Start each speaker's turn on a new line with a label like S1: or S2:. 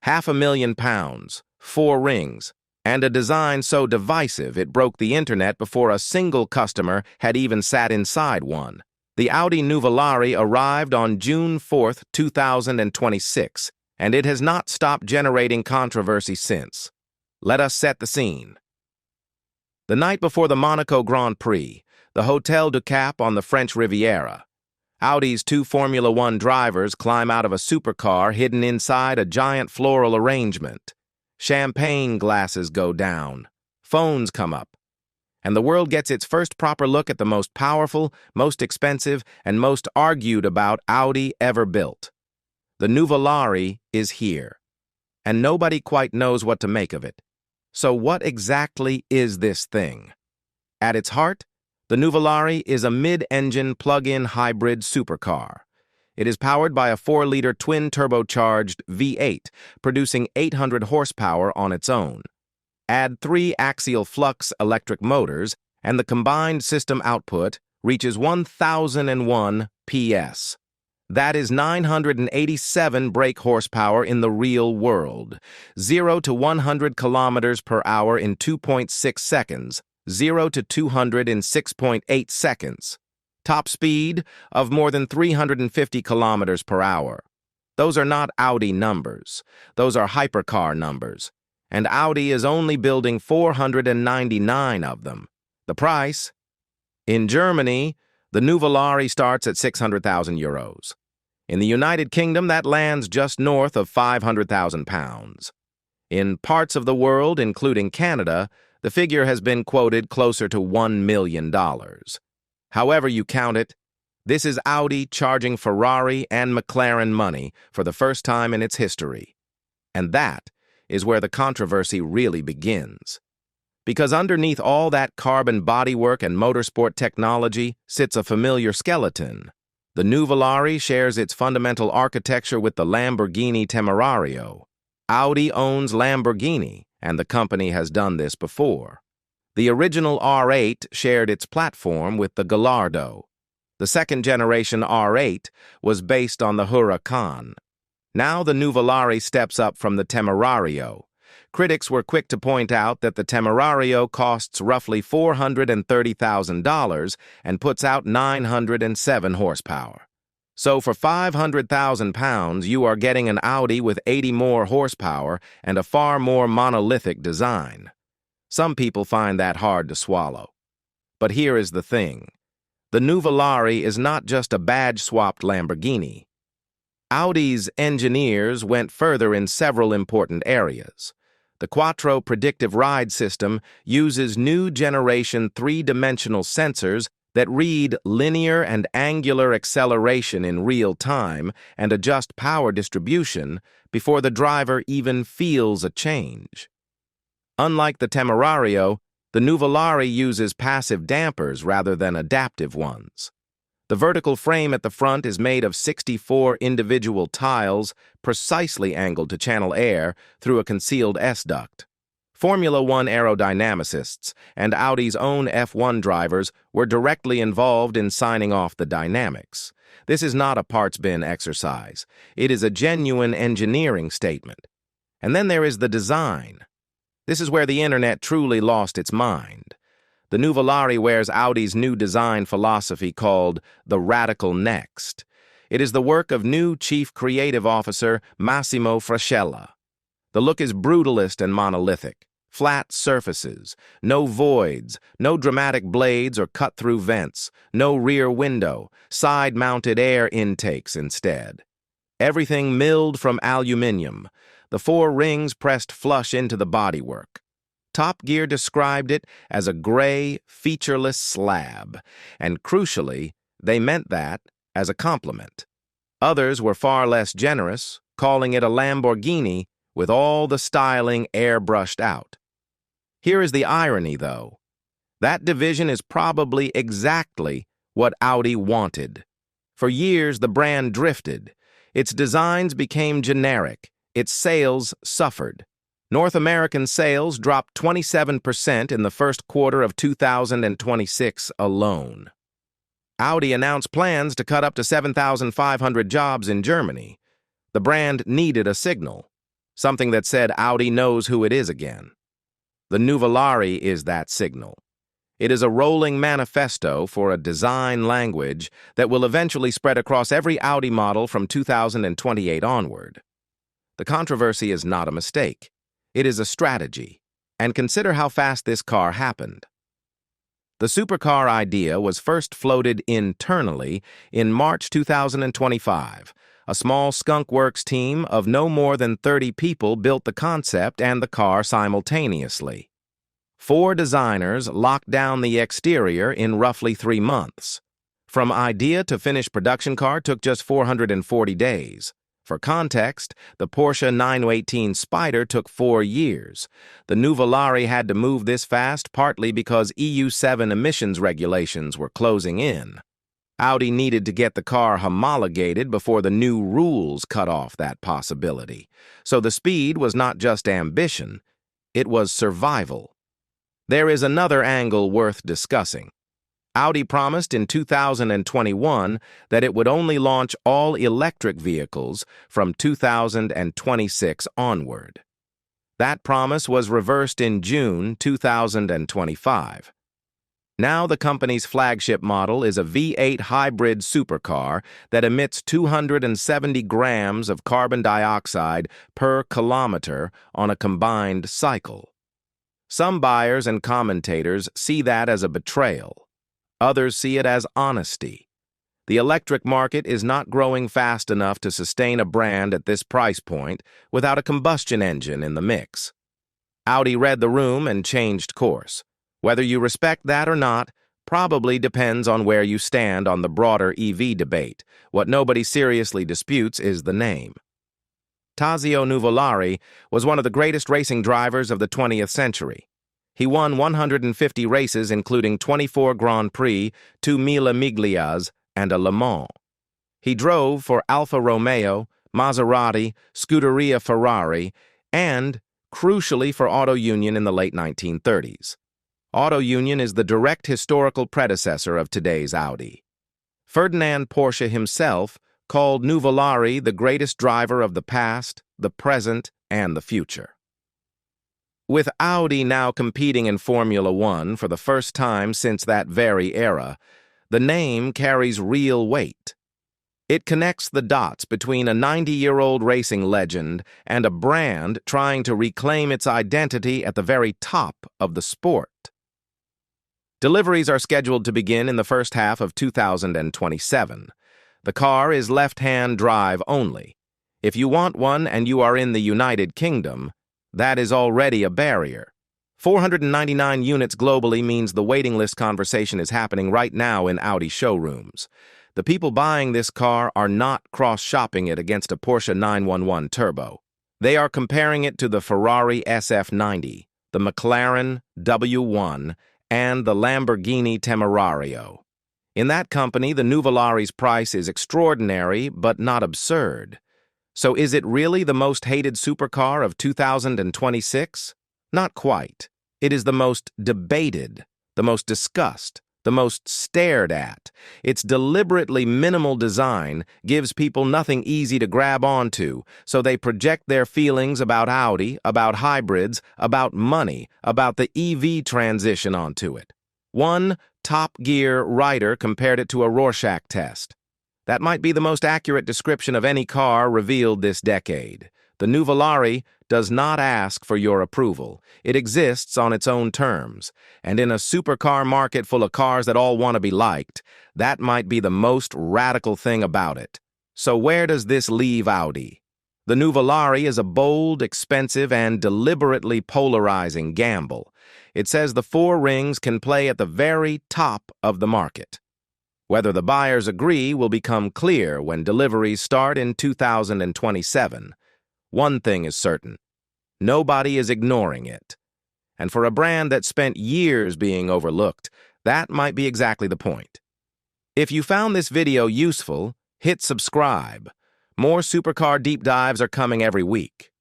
S1: £500,000, 4 rings, and a design so divisive it broke the internet before a single customer had even sat inside one. The Audi Nuvolari arrived on June 4, 2026, and it has not stopped generating controversy since. Let us set the scene. The night before the Monaco Grand Prix, the Hôtel du Cap on the French Riviera, Audi's 2 Formula One drivers climb out of a supercar hidden inside a giant floral arrangement. Champagne glasses go down, phones come up, and the world gets its first proper look at the most powerful, most expensive, and most argued about Audi ever built. The Nuvolari is here, and nobody quite knows what to make of it. So what exactly is this thing? At its heart, the Nuvolari is a mid-engine plug-in hybrid supercar. It is powered by a 4-liter twin-turbocharged V8, producing 800 horsepower on its own. Add 3 axial flux electric motors, and the combined system output reaches 1,001 PS. That is 987 brake horsepower in the real world. 0 to 100 kilometers per hour in 2.6 seconds. 0 to 200 in 6.8 seconds. Top speed of more than 350 kilometers per hour. Those are not Audi numbers. Those are hypercar numbers. And Audi is only building 499 of them. The price? In Germany, the Nuvolari starts at €600,000. In the United Kingdom, that lands just north of £500,000. In parts of the world, including Canada, the figure has been quoted closer to $1 million. However you count it, this is Audi charging Ferrari and McLaren money for the first time in its history. And that is where the controversy really begins. Because underneath all that carbon bodywork and motorsport technology sits a familiar skeleton. The Nuvolari shares its fundamental architecture with the Lamborghini Temerario. Audi owns Lamborghini, and the company has done this before. The original R8 shared its platform with the Gallardo. The second-generation R8 was based on the Huracan. Now the Nuvolari steps up from the Temerario. Critics were quick to point out that the Temerario costs roughly $430,000 and puts out 907 horsepower. So for £500,000, you are getting an Audi with 80 more horsepower and a far more monolithic design. Some people find that hard to swallow. But here is the thing. The Nuvolari is not just a badge-swapped Lamborghini. Audi's engineers went further in several important areas. The Quattro predictive ride system uses new generation 3-dimensional sensors that read linear and angular acceleration in real time and adjust power distribution before the driver even feels a change. Unlike the Temerario, the Nuvolari uses passive dampers rather than adaptive ones. The vertical frame at the front is made of 64 individual tiles precisely angled to channel air through a concealed S-duct. Formula One aerodynamicists and Audi's own F1 drivers were directly involved in signing off the dynamics. This is not a parts bin exercise. It is a genuine engineering statement. And then there is the design. This is where the internet truly lost its mind. The Nuvolari wears Audi's new design philosophy called the Radical Next. It is the work of new Chief Creative Officer Massimo Frascella. The look is brutalist and monolithic. Flat surfaces, no voids, no dramatic blades or cut-through vents, no rear window, side-mounted air intakes instead. Everything milled from aluminum, the 4 rings pressed flush into the bodywork. Top Gear described it as a gray, featureless slab, and crucially, they meant that as a compliment. Others were far less generous, calling it a Lamborghini with all the styling airbrushed out. Here is the irony, though. That division is probably exactly what Audi wanted. For years, the brand drifted. Its designs became generic. Its sales suffered. North American sales dropped 27% in the first quarter of 2026 alone. Audi announced plans to cut up to 7,500 jobs in Germany. The brand needed a signal. something that said Audi knows who it is again. The Nuvolari is that signal. It is a rolling manifesto for a design language that will eventually spread across every Audi model from 2028 onward. The controversy is not a mistake. It is a strategy. And consider how fast this car happened. The supercar idea was first floated internally in March 2025. A small skunkworks team of no more than 30 people built the concept and the car simultaneously. 4 designers locked down the exterior in roughly 3 months. From idea to finished production car took just 440 days. For context, the Porsche 918 Spider took 4 years. The Nuvolari had to move this fast partly because EU7 emissions regulations were closing in. Audi needed to get the car homologated before the new rules cut off that possibility. So the speed was not just ambition, it was survival. There is another angle worth discussing. Audi promised in 2021 that it would only launch all-electric vehicles from 2026 onward. That promise was reversed in June 2025. Now the company's flagship model is a V8 hybrid supercar that emits 270 grams of carbon dioxide per kilometer on a combined cycle. Some buyers and commentators see that as a betrayal. Others see it as honesty. The electric market is not growing fast enough to sustain a brand at this price point without a combustion engine in the mix. Audi read the room and changed course. Whether you respect that or not probably depends on where you stand on the broader EV debate. What nobody seriously disputes is the name. Tazio Nuvolari was one of the greatest racing drivers of the 20th century. He won 150 races, including 24 Grand Prix, 2 Mille Miglias, and a Le Mans. He drove for Alfa Romeo, Maserati, Scuderia Ferrari, and, crucially, for Auto Union in the late 1930s. Auto Union is the direct historical predecessor of today's Audi. Ferdinand Porsche himself called Nuvolari the greatest driver of the past, the present, and the future. With Audi now competing in Formula One for the first time since that very era, the name carries real weight. It connects the dots between a 90-year-old racing legend and a brand trying to reclaim its identity at the very top of the sport. Deliveries are scheduled to begin in the first half of 2027. The car is left-hand drive only. If you want one and you are in the United Kingdom, that is already a barrier. 499 units globally means the waiting list conversation is happening right now in Audi showrooms. The people buying this car are not cross-shopping it against a Porsche 911 Turbo. They are comparing it to the Ferrari SF90, the McLaren W1, and the Lamborghini Temerario. In that company, the Nuvolari's price is extraordinary but not absurd. So is it really the most hated supercar of 2026? Not quite. It is the most debated, the most discussed, the most stared at. Its deliberately minimal design gives people nothing easy to grab onto, so they project their feelings about Audi, about hybrids, about money, about the EV transition onto it. One Top Gear writer compared it to a Rorschach test. That might be the most accurate description of any car revealed this decade. The Nuvolari does not ask for your approval. It exists on its own terms. And in a supercar market full of cars that all want to be liked, that might be the most radical thing about it. So where does this leave Audi? The Nuvolari is a bold, expensive, and deliberately polarizing gamble. It says the 4 rings can play at the very top of the market. Whether the buyers agree will become clear when deliveries start in 2027. One thing is certain. Nobody is ignoring it. And for a brand that spent years being overlooked, that might be exactly the point. If you found this video useful, hit subscribe. More supercar deep dives are coming every week.